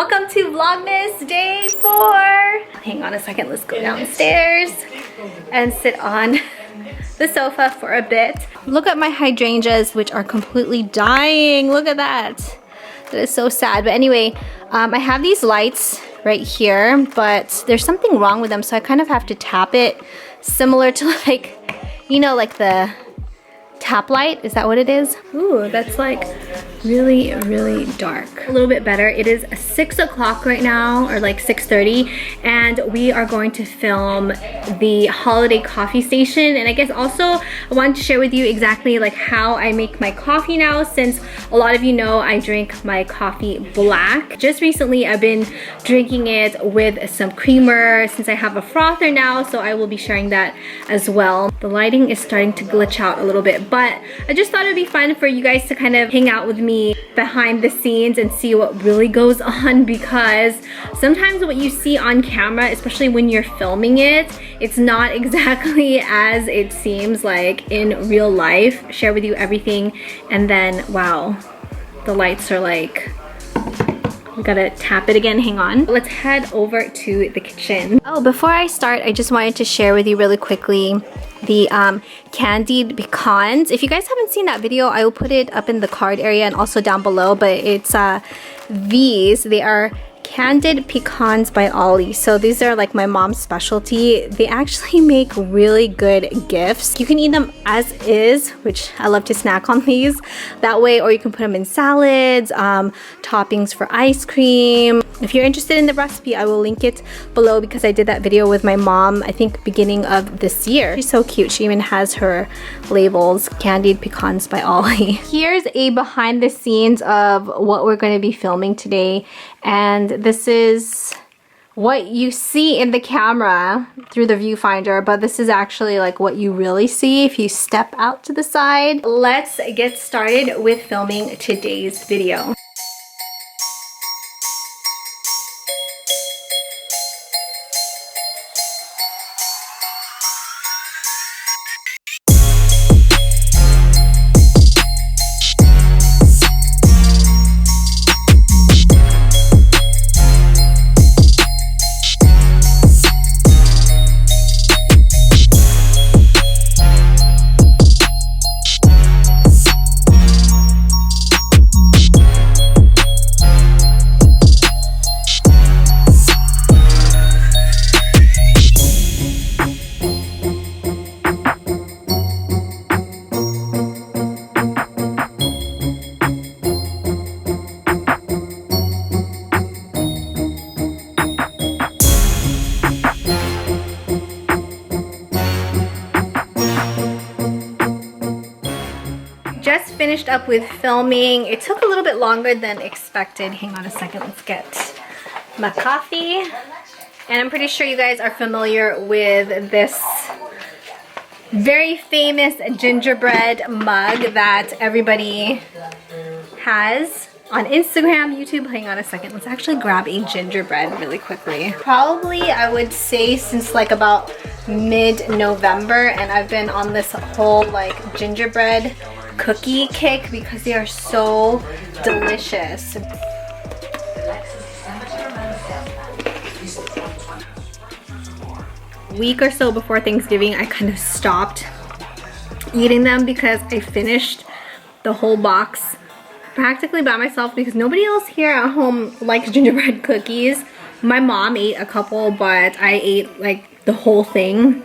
Welcome to Vlogmas day 4. Hang on a second, let's go downstairs and sit on the sofa for a bit. Look at my hydrangeas, which are completely dying. Look at that. That is so sad. But anyway, I have these lights right here, but there's something wrong with them, so I kind of have to tap it, similar to like, you know, like the tap light. Is that what it is? Ooh, that's like really, really dark. A little bit better. It is 6 o'clock right now, or like 6:30, and we are going to film the holiday coffee station. And I guess also I wanted to share with you exactly like how I make my coffee now, since a lot of you know I drink my coffee black. Just recently I've been drinking it with some creamer, since I have a frother now, so I will be sharing that as well. The lighting is starting to glitch out a little bit, but I just thought it'd be fun for you guys to kind of hang out with me behind the scenes and see what really goes on, because sometimes what you see on camera, especially when you're filming it, it's not exactly as it seems like in real life. Share with you everything, and then wow, the lights are like, we gotta tap it again. Hang on. Let's head over to the kitchen. Oh, before I start, I just wanted to share with you really quickly the candied pecans. If you guys haven't seen that video, I will put it up in the card area and also down below, but it's these. They are candied pecans by Ollie. So these are like my mom's specialty. They actually make really good gifts. You can eat them as is, which I love to snack on these that way, or you can put them in salads, toppings for ice cream. If you're interested in the recipe, I will link it below, because I did that video with my mom, I think beginning of this year. She's so cute. She even has her labels, candied pecans by Ollie. Here's a behind the scenes of what we're going to be filming today. And this is what you see in the camera through the viewfinder, but this is actually like what you really see if you step out to the side. Let's get started with filming today's video. Just finished up with filming. It took a little bit longer than expected. Hang on a second, let's get my coffee. And I'm pretty sure you guys are familiar with this very famous gingerbread mug that everybody has on Instagram, YouTube. Hang on a second, let's actually grab a gingerbread really quickly. Probably I would say since like about mid-November, and I've been on this whole like gingerbread cookie kick because they are so delicious. A week or so before Thanksgiving, I kind of stopped eating them because I finished the whole box practically by myself, because nobody else here at home likes gingerbread cookies. My mom ate a couple, but I ate like the whole thing.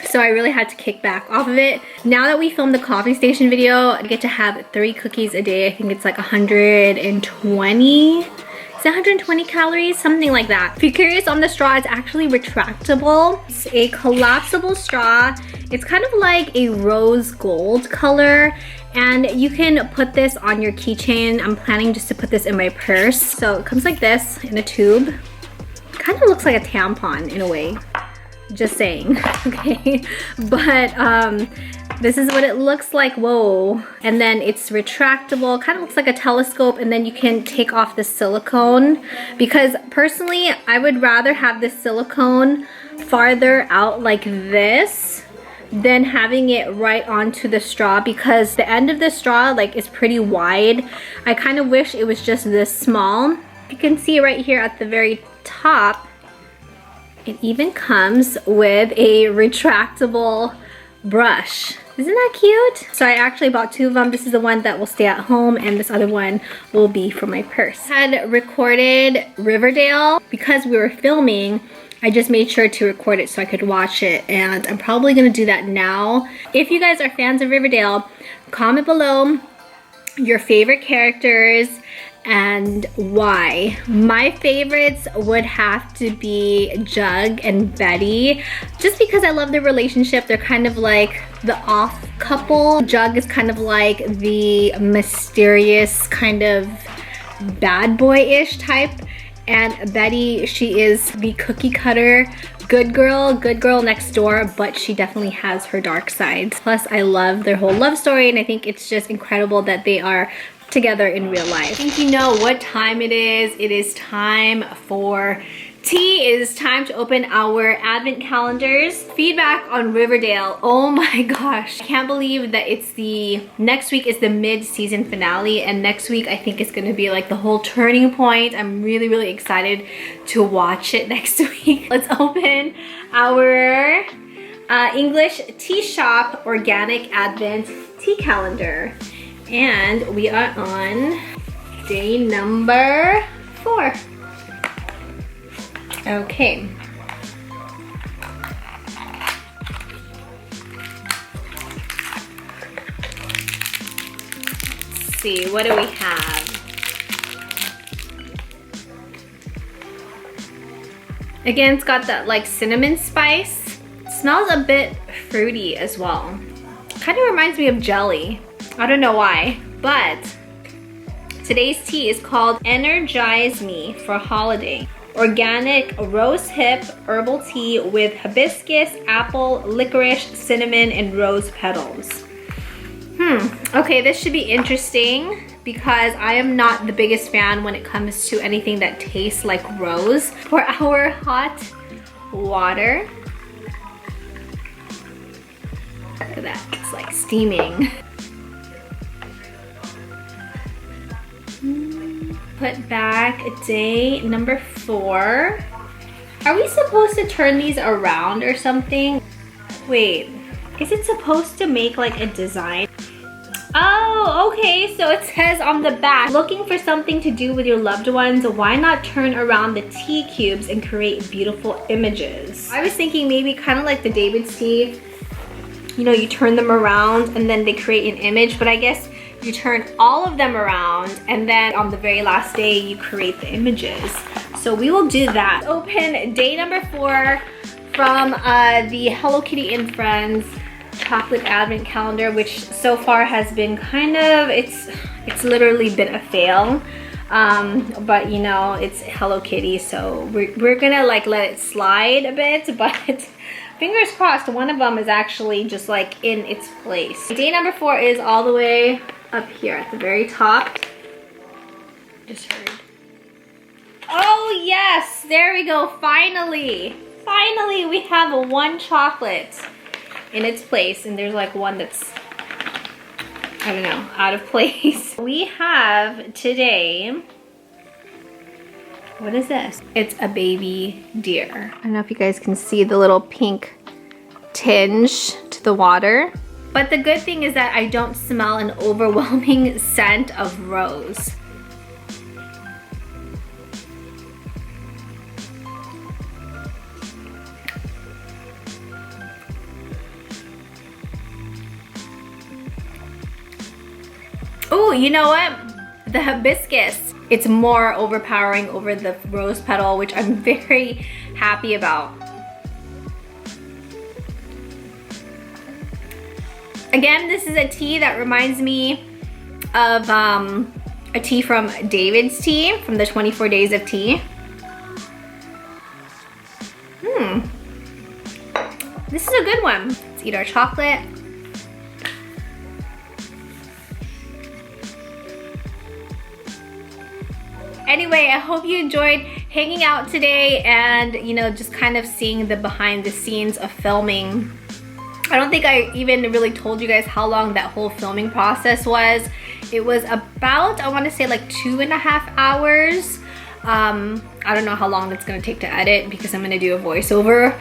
So I really had to kick back off of it. Now that we filmed the coffee station video, I get to have 3 cookies a day. I think it's like 120. Is it 120 calories? Something like that. If you're curious on the straw, it's actually retractable. It's a collapsible straw. It's kind of like a rose gold color. And you can put this on your keychain. I'm planning just to put this in my purse. So it comes like this in a tube. Kind of looks like a tampon in a way. Just saying, okay? But this is what it looks like. Whoa. And then it's retractable, kind of looks like a telescope, and then you can take off the silicone, because personally I would rather have the silicone farther out like this than having it right onto the straw, because the end of the straw like is pretty wide. I kind of wish it was just this small. You can see right here at the very top, it even comes with a retractable brush. Isn't that cute? So I actually bought 2 of them. This is the one that will stay at home and this other one will be for my purse. I had recorded Riverdale. Because we were filming, I just made sure to record it so I could watch it, and I'm probably gonna do that now. If you guys are fans of Riverdale, comment below your favorite characters and why. My favorites would have to be Jug and Betty, just because I love their relationship. They're kind of like the off couple. Jug is kind of like the mysterious kind of bad boy-ish type, and Betty, she is the cookie cutter good girl next door, but she definitely has her dark sides. Plus, I love their whole love story, and I think it's just incredible that they are together in real life. I think you know what time it is. It is time for tea. It is time to open our advent calendars. Feedback on Riverdale. Oh my gosh. I can't believe that it's next week is the mid-season finale, and next week I think it's gonna be like the whole turning point. I'm really excited to watch it next week. Let's open our English Tea Shop Organic Advent Tea Calendar. And we are on day number 4. Okay. Let's see, what do we have? Again, it's got that like cinnamon spice. It smells a bit fruity as well. Kind of reminds me of jelly. I don't know why, but today's tea is called Energize Me for Holiday. Organic rose hip herbal tea with hibiscus, apple, licorice, cinnamon, and rose petals. Okay, this should be interesting because I am not the biggest fan when it comes to anything that tastes like rose. For our hot water. Look at that, it's like steaming. Put back day number 4. Are we supposed to turn these around or something? Wait, is it supposed to make like a design? Oh, okay, so it says on the back, looking for something to do with your loved ones, why not turn around the tea cubes and create beautiful images? I was thinking maybe kind of like the David's tea, you know, you turn them around and then they create an image, but I guess you turn all of them around and then on the very last day you create the images. So we will do that. Open day number 4 from the Hello Kitty and Friends chocolate advent calendar, which so far has been kind of, it's literally been a fail. But you know, it's Hello Kitty, so we're gonna like let it slide a bit, but fingers crossed one of them is actually just like in its place. Day number 4 is all the way up here at the very top. Just heard. Oh yes, there we go, finally. Finally we have one chocolate in its place, and there's like one that's, I don't know, out of place. We have today, what is this? It's a baby deer. I don't know if you guys can see the little pink tinge to the water. But the good thing is that I don't smell an overwhelming scent of rose. Oh, you know what? The hibiscus. It's more overpowering over the rose petal, which I'm very happy about. Again, this is a tea that reminds me of a tea from David's Tea, from the 24 Days of Tea. This is a good one. Let's eat our chocolate. Anyway, I hope you enjoyed hanging out today and, you know, just kind of seeing the behind the scenes of filming. I don't think I even really told you guys how long that whole filming process was. It was about, I want to say like 2.5 hours. I don't know how long that's gonna take to edit because I'm gonna do a voiceover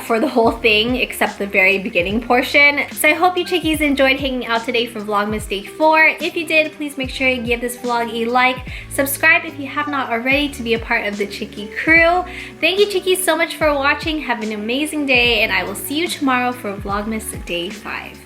for the whole thing except the very beginning portion. So I hope you chickies enjoyed hanging out today for Vlogmas Day 4. If you did, please make sure you give this vlog a like. Subscribe if you have not already to be a part of the Chickie crew. Thank you chickies so much for watching. Have an amazing day and I will see you tomorrow for Vlogmas Day 5.